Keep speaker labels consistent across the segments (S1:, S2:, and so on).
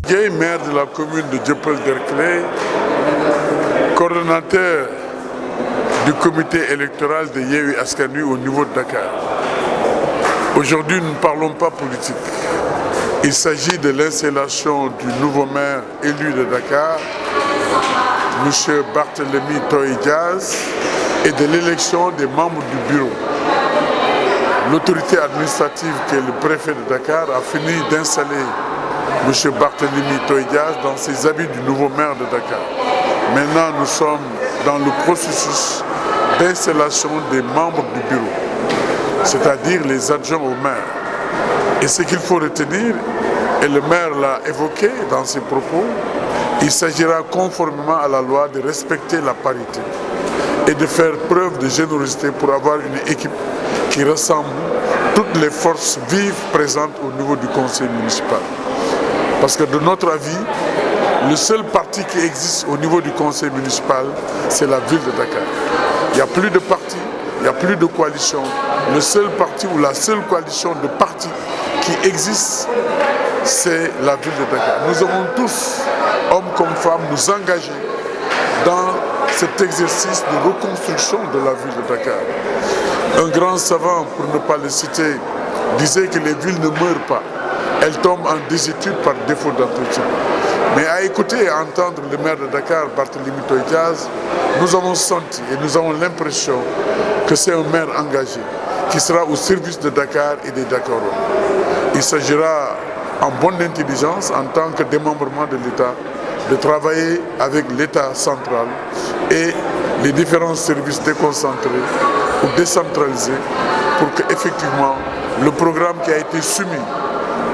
S1: Gueye, maire de la commune de Dieuppeul-Derklé, coordonnateur du comité électoral de Yewwi Askan Wi au niveau de Dakar. Aujourd'hui, nous ne parlons pas politique. Il s'agit de l'installation du nouveau maire élu de Dakar, M. Barthélémy Toye Dias, et de l'élection des membres du bureau. L'autorité administrative, qui est le préfet de Dakar, a fini d'installer M. Barthélémy Toye Dias dans ses habits du nouveau maire de Dakar. Maintenant, nous sommes dans le processus d'installation des membres du bureau, c'est-à-dire les adjoints au maire. Et ce qu'il faut retenir, et le maire l'a évoqué dans ses propos, il s'agira conformément à la loi de respecter la parité et de faire preuve de générosité pour avoir une équipe qui rassemble toutes les forces vives présentes au niveau du conseil municipal. Parce que de notre avis, le seul parti qui existe au niveau du conseil municipal, c'est la ville de Dakar. Il n'y a plus de parti, il n'y a plus de coalition. Le seul parti ou la seule coalition de partis qui existe, c'est la ville de Dakar. Nous avons tous, hommes comme femmes, nous engager dans cet exercice de reconstruction de la ville de Dakar. Un grand savant, pour ne pas le citer, disait que les villes ne meurent pas. Elles tombent en désuétude par défaut d'entretien. Mais à écouter et à entendre le maire de Dakar, Barthélémy Toye Dias, nous avons senti et nous avons l'impression que c'est un maire engagé qui sera au service de Dakar et des Dakarois. Il s'agira en bonne intelligence, en tant que démembrement de l'État, de travailler avec l'État central et les différents services déconcentrés ou décentralisés pour que effectivement le programme qui a été soumis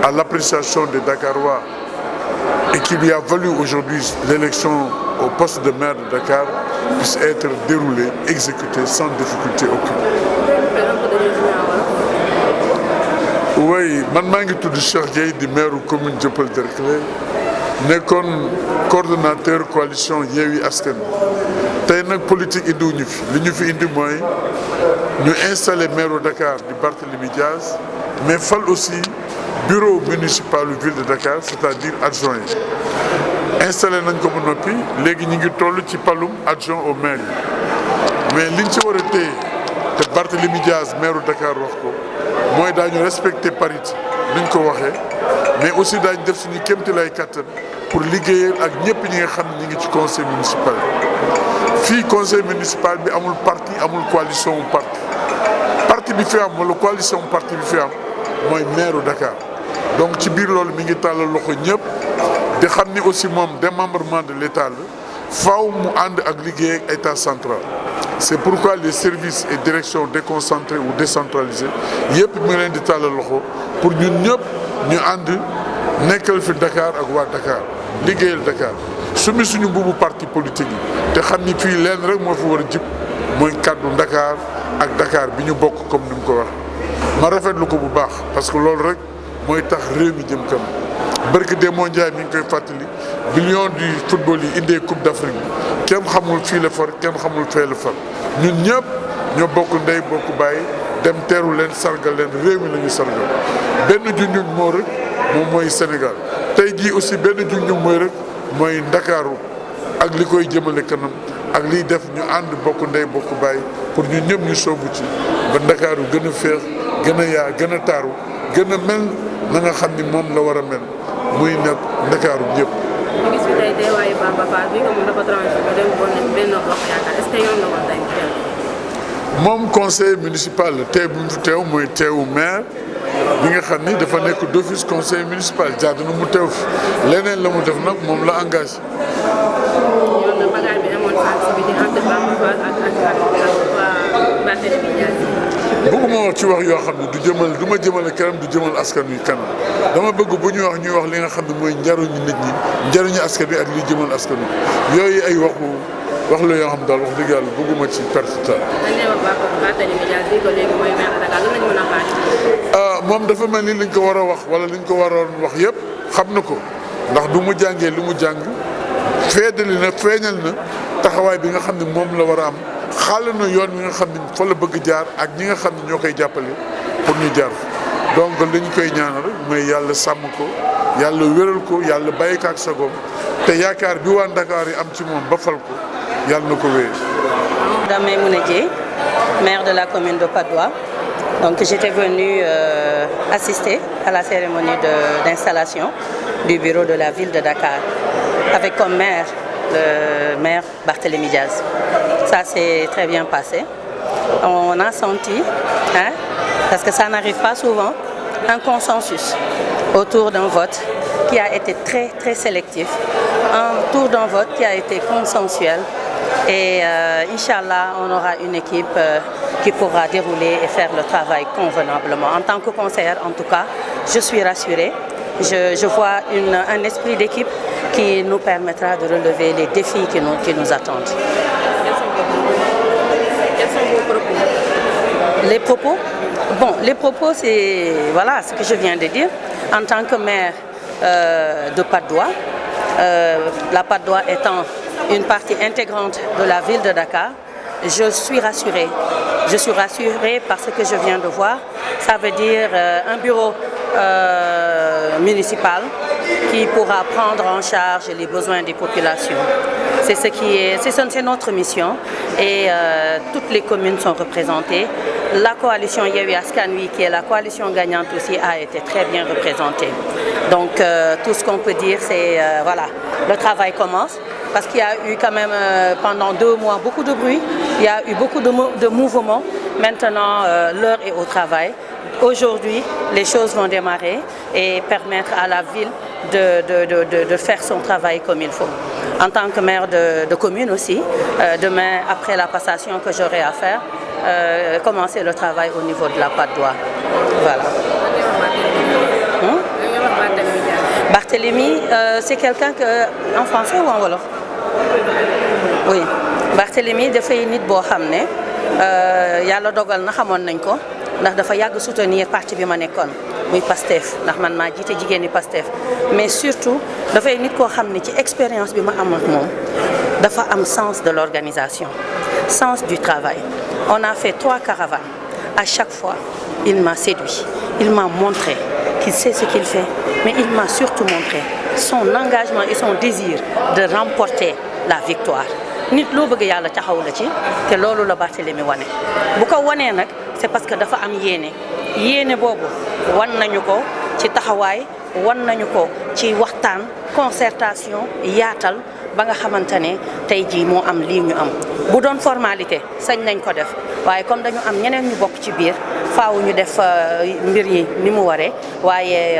S1: à l'appréciation des Dakarois et qui lui a valu aujourd'hui l'élection au poste de maire de Dakar puisse être déroulé, exécuté sans difficulté aucune. Oui, man maa ngi tudd Cheikh Gueye di maire commune Dieuppeul-Derklé nekkoon coordonnateur coalition Yewwi Askan Wi. Tey nag politique indiwuñu fi li ñu fi indi mooy ñu installé maire Dakar di Barthélémy Dias mais fal aussi bureau municipal du ville de Dakar, c'est-à-dire adjoint yi. Installé nañ ko ba noppi léegi ñu ngi toll ci palum adjoint au maire yi mais liñ ci war a téye te Barthélémy Dias maire Dakar wax ko mooy daañu respecter parité niñ ko waxee mais aussi daañu def suñu kéemtalaay kattan pour liggéeyal ak ñëpp ñi nga xam ne ñu ngi ci conseil municipal fii conseil municipal bi amul parti amul coalition wu parti bi fi am wala coalition wu parti bi fi am mooy maire Dakar donc ci biir loolu mi ngi tàllal loxo ñëpp di xam ni aussi moom démembrement de l'État la faaw mu ànd ak liggéey ak État central. C'est pourquoi les services et directions déconcentrées ou décentralisées yëpp mi ngi leen di tàllal loxo pour ñun ñëpp ñu ànd nekkal fi Dakar ak waa Dakar liggéeyal Dakar sumi suñu mbubu parti politique yi te xam ni fii leen rek moo fi war a jib mooy kàddu Dakar ak Dakar bi ñu bokk comme ni mu ko wax ma rafetlu ko bu baax parce que loolu rek mooy tax réew mi jëm kanam barke des mondiaux mi ngi koy fàttali billion du football yi indee coupe d'Afrique bi kenn xamul fii la far kenn xamul fee la far ñun ñëpp ñoo bokk ndey bokk bàyyi dem teeru leen sargal leen réew mi la ñu sargal benn junjung moo rek moom mooy Sénégal tey jii aussi benn junjung mooy rek mooy Ndakaaru ak li koy jëmale kanam ak liy def ñu ànd bokk ndey bokk bàyyi pour ñun ñëpp ñu soobu ci ba Ndakaaru gën a féex gën a yaa gën a taaru gën a mel na nga xam ni moom la war a mel muy nekk Ndakaaru ñëpp.
S2: ñu gis fi tey teewaayu Bamba Fall bi nga moom dafa transféré dem Benno Bokk Yaakaar est-ce que yoon la woon tey mu teew.
S1: moom conseil municipal la tey bu mu fi teew mooy teewu maire bi nga xam ni dafa nekk d'office conseil municipal jaadu na mu teew fi leneen la mu def nag moom la engagé.
S2: yoon na bagaar bi amoon sànq bi di entre Bamba Fall ak waa Barthélémy Dias.
S1: bëgguma wax ci wax yoo xam ne du ma jëmale kanam du jëmal askan wi kanam dama bëgg bu ñuy wax li nga xam ne mooy njariñu nit ñi njariñu askan wi ak liy jëmal askan wi yooyu ay wax la yoo xam daal wax dëgg yàlla bëgguma ci perte temps.
S2: dañ lay wax Barthélémy Dias bi ko léegi mooy maire Dakar lan lañ mën a xaar.
S1: moom dafa mel ni liñ ko war a wax wala liñ ko waroon wax yëpp xam na ko ndax du mu jàngee li mu jàng feeñal na taxawaay bi nga xam ne moom la war a am. xàll na yoon wi nga xam ne fa la bëgg jaar ak ñi nga xam ne ñoo koy jàppale pour ñu jaar donc li ñu koy ñaanal mooy yàlla sàmm ko yàlla wéral ko yàlla bàyyi ko ak sagoom te yaakaar bi waa Dakar yi am ci moom ba fal ko yàlla na ko wéy.
S3: Madame Maïmouna Dièye, maire de la commune de Patte d'Oie. Donc j'étais venue assister à la cérémonie d'installation du bureau de la ville de Dakar avec comme maire le maire Barthélémy Diaz. Ça s'est très bien passé. On a senti, parce que ça n'arrive pas souvent, un consensus autour d'un vote qui a été très très sélectif, autour d'un vote qui a été consensuel. Et Inch'Allah, on aura une équipe qui pourra dérouler et faire le travail convenablement. En tant que conseillère, en tout cas, je suis rassurée. Je vois un esprit d'équipe qui nous permettra de relever les défis qui nous attendent.
S2: Quels sont vos propos?
S3: Les propos? Bon, les propos, c'est voilà, ce que je viens de dire. En tant que maire de Patte d'Oie, la Patte d'Oie étant une partie intégrante de la ville de Dakar, je suis rassurée. Je suis rassurée par ce que je viens de voir. Ça veut dire un bureau municipal qui pourra prendre en charge les besoins des populations. C'est notre mission et toutes les communes sont représentées. La coalition Yewwi Askan Wi, qui est la coalition gagnante aussi, a été très bien représentée. Donc tout ce qu'on peut dire, c'est voilà, le travail commence. Parce qu'il y a eu quand même pendant 2 mois beaucoup de bruit, il y a eu beaucoup de mouvements. Maintenant, l'heure est au travail. Aujourd'hui, les choses vont démarrer et permettre à la ville de faire son travail comme il faut. En tant que maire de commune aussi, demain, après la passation que j'aurai à faire, commencer le travail au niveau de la Patte d'Oie. Voilà. Barthélémy, c'est quelqu'un que, en français ou en wolof? Oui, Barthélémy dafay nit boo xam ne yàlla dogal na xamoon nañ ko ndax dafa yàgg soutenir parti bi ma nekkoon muy Pastef ndax man maa jiite jigéen ñi Pastef mais surtout dafay nit koo xam ne ci expérience bi ma am ak moom dafa am sens de l'organisation, sens du travail. On a fait 3 caravanes. À chaque fois, il m'a séduit, il m'a montré qu'il sait ce qu'il fait, mais il m'a surtout montré son engagement et son désir de remporter la victoire. Nit loo bëgg yàlla taxaw la ci te loolu la Barthélémy wane bu ko wanee nag c'est parce que dafa am yéene boobu wan nañu ko ci taxawaay wan nañu ko ci waxtaan concertation yaatal ba nga xamante ne tey jii moo am lii ñu am bu doon formalité sañ nañ ko def waaye comme dañu am ñeneen ñu bokk ci biir faaw ñu def mbir yi ni mu waree waaye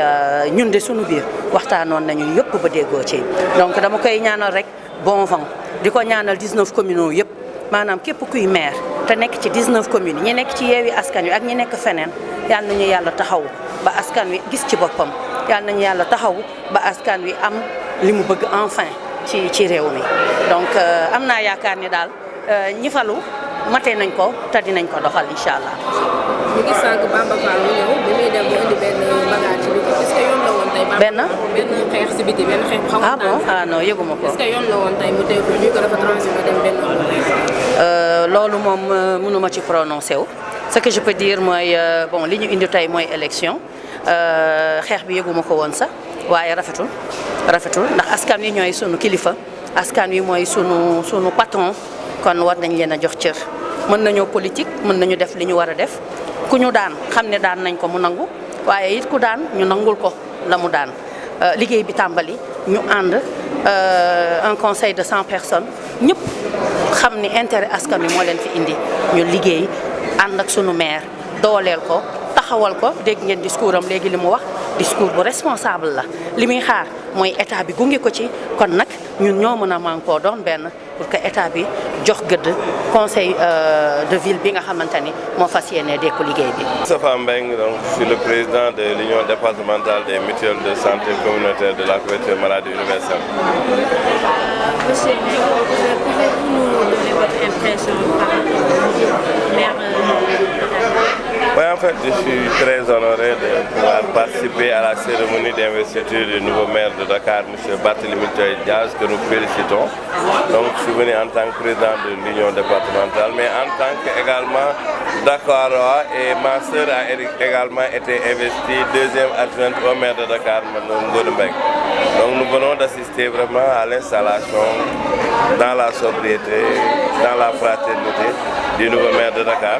S3: ñun de sunu biir waxtaanoon nañu yëpp ba déggoo ci donc dama koy ñaanal rek bon vent di ko ñaanal 19 communaux yëpp maanaam képp kuy maire te nekk ci 19 communes ñi nekk ci Yewwi Askan Wi ak ñi nekk feneen yal nañu yàlla taxaw ba askan wi gis ci boppam yal nañu yàlla taxaw ba askan wi am li mu bëgg enfin ci réew mi donc am naa yaakaar ni daal ñi falu matee nañ ko te dinañ ko doxal incha allah.
S2: ñu gis sànq Bamba Fall mu ñëw bi muy dem mu indi benn bagage ci biti est-ce que yoon la woon tey.
S3: benn
S2: xeex si biti benn xeex bu xaw a.
S3: ah bon ah non yëguma ko.
S2: est-ce que yoon la woon tey mu teew ko ñu ko dafa transhumé dem benn
S3: loolu moom mënuma ci prononcé wu ce que je peux dire mooy bon li ñu indi tey mooy élection xeex bi yëguma ko woon sax waaye rafetul ndax askan wi ñooy sunu kilifa askan wi mooy sunu patron kon war nañ leen a jox cër mën nañoo politique mën nañu def li ñu war a def ku ñu daan xam ne daan nañ ko mu nangu waaye it ku daan ñu nangul ko la mu daan liggéey bi tàmbali ñu ànd un conseil de 100 personnes ñëpp xam ni intérêt askan wi moo leen fi indi ñu liggéey ànd ak sunu maire dooleel ko taxawal ko dégg ngeen discours am léegi li mu wax discours bu responsable la li muy xaar mooy état bi gunge ko ci kon nag ñun ñoo mën a mànkoo doon benn pour que état bi jox gëdd conseil de ville bi nga xamante ni moo fas yéene dékku liggéey bi.
S4: Moustapha Mbengue, donc je suis le président de l'union départementale des mutuelles de santé communautaire de la couverture maladie universelle.
S2: Monsieur, pouvez-vous nous donner votre impression par rapport au maire de Dakar?
S4: Oui, en fait, je suis très honoré de pouvoir participer à la cérémonie d'investiture du nouveau maire de Dakar, M. Barthélémy Diaz, que nous félicitons. Donc, je suis venu en tant que président de l'union départementale, mais en tant qu'également Dakarois et ma sœur a également été investie deuxième adjointe au maire de Dakar, Ngoudembeng. Donc nous venons d'assister vraiment à l'installation dans la sobriété, dans la fraternité du nouveau maire de Dakar.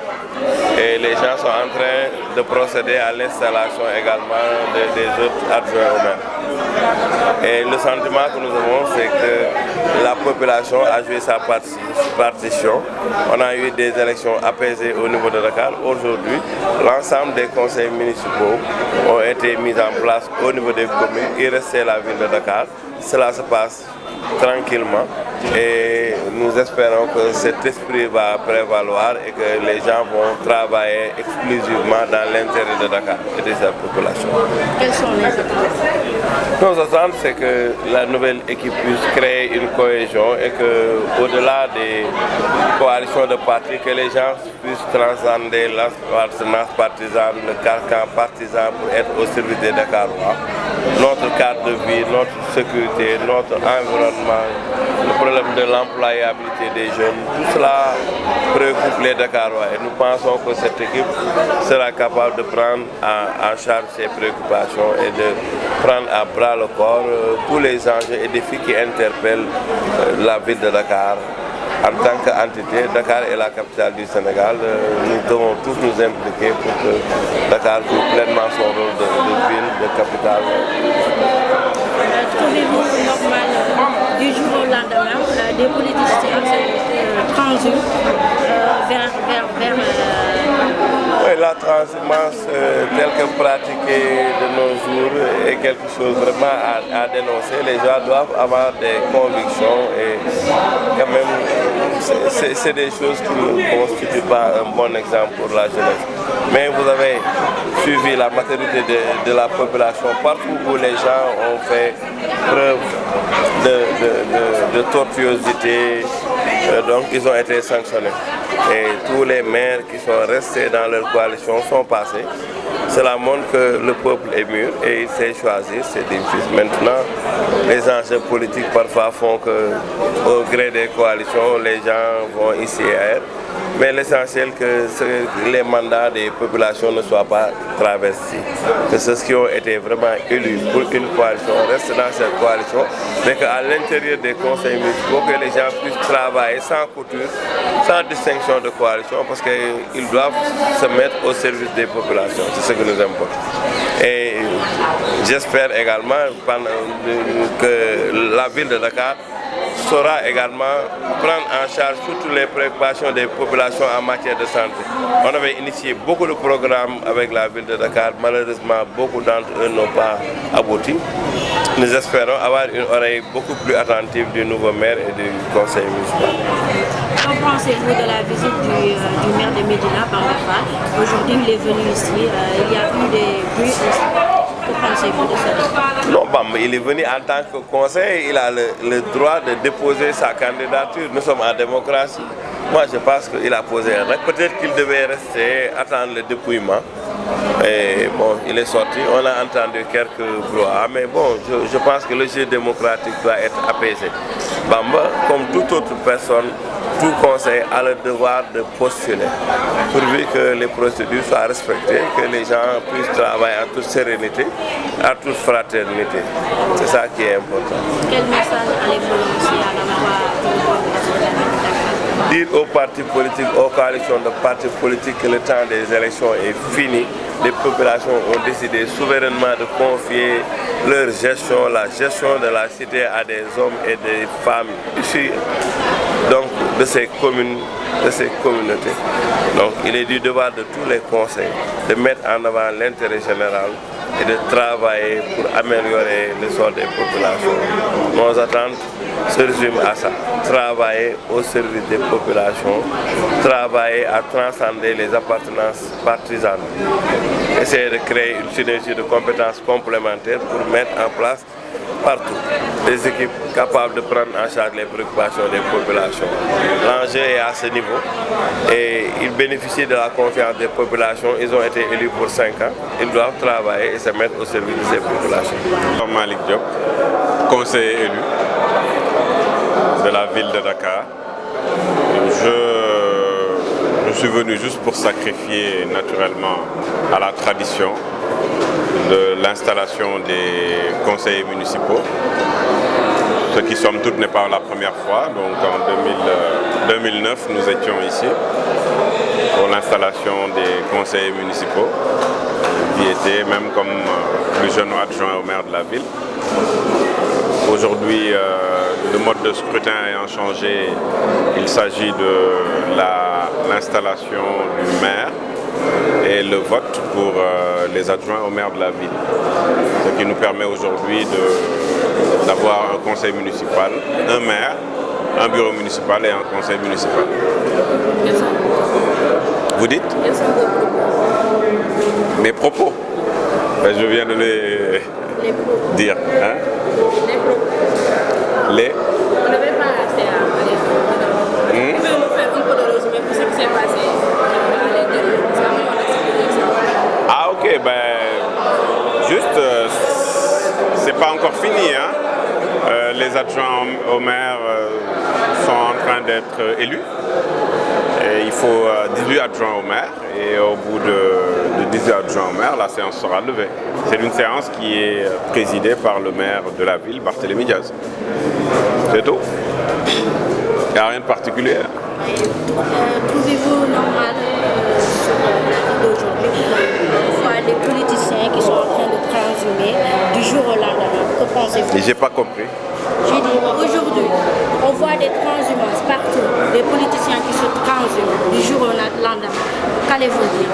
S4: Et les gens sont en train de procéder à l'installation également des autres adjoints au maire. Et le sentiment que nous avons, c'est que la population a joué sa partition. On a eu des élections apaisées au niveau de Dakar. Aujourd'hui, l'ensemble des conseils municipaux ont été mis en place au niveau des communes. Il restait la ville de Dakar. Cela se passe tranquillement et nous espérons que cet esprit va prévaloir et que les gens vont travailler exclusivement dans l'intérêt de Dakar et de sa population.
S2: Quelles sont les attentes?
S4: Nos attentes, c'est que la nouvelle équipe puisse créer une cohésion et qu'au-delà des coalitions de partis, que les gens puissent transcender l'appartenance partisane, le carcan partisan pour être au service des Dakarois. Notre cadre de vie, notre sécurité, notre environnement, le problème de l'employabilité des jeunes, tout cela préoccupe les Dakarois et nous pensons que cette équipe sera capable de prendre en charge ces préoccupations et de prendre à bras le corps tous les enjeux et défis qui interpellent la ville de Dakar. En tant qu'entité, Dakar est la capitale du Sénégal. Nous devons tous nous impliquer pour que Dakar joue pleinement son rôle de ville, de capitale.
S2: Trouvez-vous normal du jour au lendemain des politiciens transhument vers
S4: Oui, la transhumance telle que pratiquée de nos jours est quelque chose vraiment à dénoncer. Les gens doivent avoir des convictions et quand même c'est des choses qui ne constituent pas un bon exemple pour la jeunesse. Mais vous avez suivi la maturité de la population partout où les gens ont fait preuve de tortuosité, donc ils ont été sanctionnés. Et tous les maires qui sont restés dans leur coalition sont passés. Cela montre que le peuple est mûr et il sait choisir ses difficiles. Maintenant, les enjeux politiques parfois font qu'au gré des coalitions, les gens vont ici et ailleurs. Mais l'essentiel que les mandats des populations ne soient pas travestis. Que ceux qui ont été vraiment élus pour une coalition restent dans cette coalition, mais qu'à l'intérieur des conseils municipaux, que les gens puissent travailler sans couture, sans distinction de coalition, parce qu'ils doivent se mettre au service des populations. C'est ce que nous importe. Et j'espère également que la ville de Dakar saura également prendre en charge toutes les préoccupations des populations en matière de santé. On avait initié beaucoup de programmes avec la ville de Dakar. Malheureusement, beaucoup d'entre eux n'ont pas abouti. Nous espérons avoir une oreille beaucoup plus attentive du nouveau maire et du conseil municipal.
S2: Qu'en pensez-vous de la visite du maire de Médina par la FAD? Aujourd'hui, il est venu ici. Il y a eu des bruits. Que pensez-vous de ça?
S4: Non, il est venu en tant que conseil, il a le droit de déposer sa candidature. Nous sommes en démocratie. Moi, je pense qu'il a posé un acte. Peut-être qu'il devait rester, attendre le dépouillement. Et bon, il est sorti. On a entendu quelques brouhahas. Mais bon, je pense que le jeu démocratique doit être apaisé. Bamba, comme toute autre personne, tout conseil a le devoir de postuler, pourvu que les procédures soient respectées, que les gens puissent travailler en toute sérénité, en toute fraternité. C'est ça qui est important.
S2: Quel message allez-vous lancer à l'endroit de
S4: Dire aux partis politiques, aux coalitions de partis politiques que le temps des élections est fini. Les populations ont décidé souverainement de confier leur gestion, la gestion de la cité à des hommes et des femmes issus donc de ces communes, de ces communautés. Donc il est du devoir de tous les conseils de mettre en avant l'intérêt général et de travailler pour améliorer le sort des populations. Nos attentes se résument à ça. Travailler au service des populations, travailler à transcender les appartenances partisanes. Essayer de créer une synergie de compétences complémentaires pour mettre en place partout des équipes capables de prendre en charge les préoccupations des populations. L'enjeu est à ce niveau et ils bénéficient de la confiance des populations. Ils ont été élus pour 5 ans. Ils doivent travailler et se mettre au service de ces populations.
S5: Malik Diop, conseiller élu de la ville de Dakar. Je suis venu juste pour sacrifier naturellement à la tradition de l'installation des conseillers municipaux, ce qui somme toute n'est pas la première fois. Donc en 2009, nous étions ici pour l'installation des conseillers municipaux, qui étaient même comme plus jeune adjoint au maire de la ville. Aujourd'hui, le mode de scrutin ayant changé, il s'agit de l'installation du maire et le vote pour les adjoints au maire de la ville. Ce qui nous permet aujourd'hui d'avoir un conseil municipal, un maire, un bureau municipal et un conseil municipal. Vous dites? Mes propos. Ben, je viens de les dire. Hein? Les propos.
S2: On n'avait pas accès à les Vous pouvez nous faire un peu de résumé pour ce qui s'est passé à l'intérieur?
S5: Ah ok, ben juste, c'est pas encore fini. Hein? Les adjoints au maire sont en train d'être élus. Et il faut 18 adjoints au maire et au bout de 18 adjoints au maire, la séance sera levée. C'est une séance qui est présidée par le maire de la ville, Barthélémy Diaz. C'est tout. Il n'y a rien de particulier.
S2: Trouvez-vous normal sur la vie d'aujourd'hui qu'on voit des politiciens qui sont en train de transhumer du jour au lendemain? Que pensez-vous?
S5: J'ai pas compris.
S2: J'ai dit aujourd'hui, on voit des transhumances partout, des politiciens qui se transhument du jour au lendemain. Qu'allez-vous dire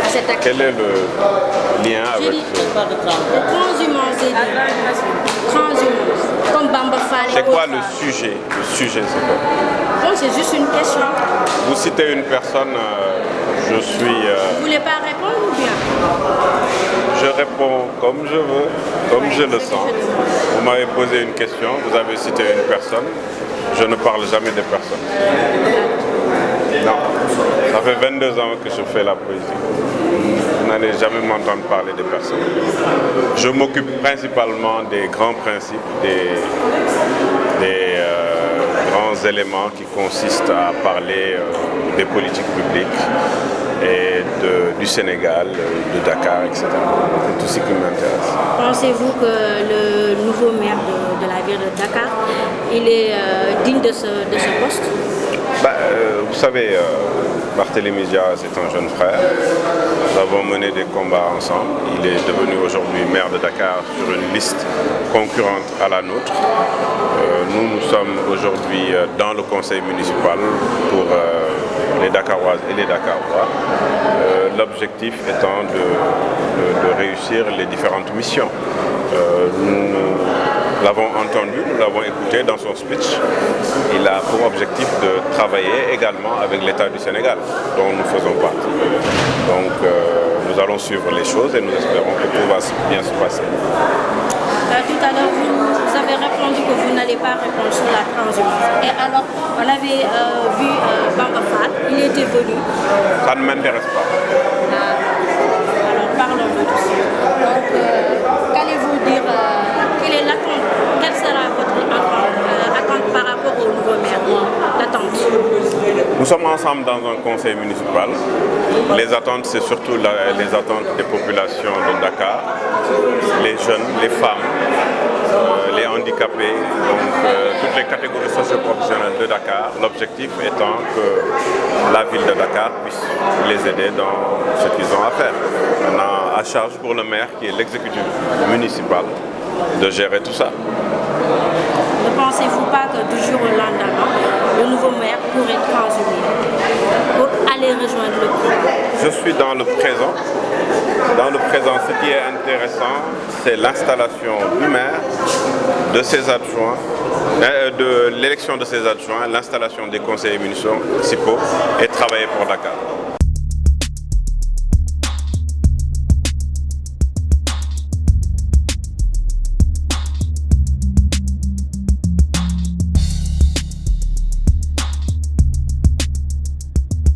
S2: à cette action?
S5: Quel est le lien avec
S2: les transhumances, j'ai dit. Transhumance, comme Bamba Fall.
S5: C'est quoi le sujet? Le sujet, c'est quoi?
S2: Bon, c'est juste une question.
S5: Vous citez une personne, je suis...
S2: Vous voulez pas répondre ou bien?
S5: Je réponds comme je veux, comme je le sens. Vous m'avez posé une question, vous avez cité une personne. Je ne parle jamais de personne. Non. Ça fait 22 ans que je fais la poésie. Vous n'allez jamais m'entendre parler de personne. Je m'occupe principalement des grands principes, des grands éléments qui consistent à parler des politiques publiques et du Sénégal, de Dakar, etc. C'est tout ce qui m'intéresse.
S2: Pensez-vous que le nouveau maire de la ville de Dakar, il est digne de ce poste?
S5: Vous savez, Barthélémy Diaz est un jeune frère. Nous avons mené des combats ensemble. Il est devenu aujourd'hui maire de Dakar sur une liste concurrente à la nôtre. Nous sommes aujourd'hui dans le conseil municipal pour les Dakaroises et les Dakarois. L'objectif étant de réussir les différentes missions. Nous l'avons entendu, nous l'avons écouté dans son speech. Il a pour objectif de travailler également avec l'État du Sénégal, dont nous faisons partie. Donc nous allons suivre les choses et nous espérons que tout va bien se passer.
S2: Tout à l'heure, vous avez répondu que vous n'allez pas répondre sur la transhumance. Et alors, on avait vu Bamba Fall, il était venu.
S5: Ça ne m'intéresse pas.
S2: Alors, parlons de tout ça. Donc, qu'allez-vous dire? Quelle est l'attente? Quelle sera votre attente par rapport au nouveau maire? L'attente?
S5: Nous sommes ensemble dans un conseil municipal. Les attentes, c'est surtout les attentes des populations de Dakar, les jeunes, les femmes, les handicapés, donc toutes les catégories socio-professionnelles de Dakar. L'objectif étant que la ville de Dakar puisse les aider dans ce qu'ils ont à faire. Maintenant, à charge pour le maire, qui est l'exécutif municipal, de gérer tout ça.
S2: Ne pensez-vous pas que du jour au lendemain, le nouveau maire pourrait transhumer pour aller rejoindre le pouvoir?
S5: Je suis dans le présent. Dans le présent, ce qui est intéressant, c'est l'installation du maire, de ses adjoints, de l'élection de ses adjoints, l'installation des conseillers municipaux et travailler pour Dakar.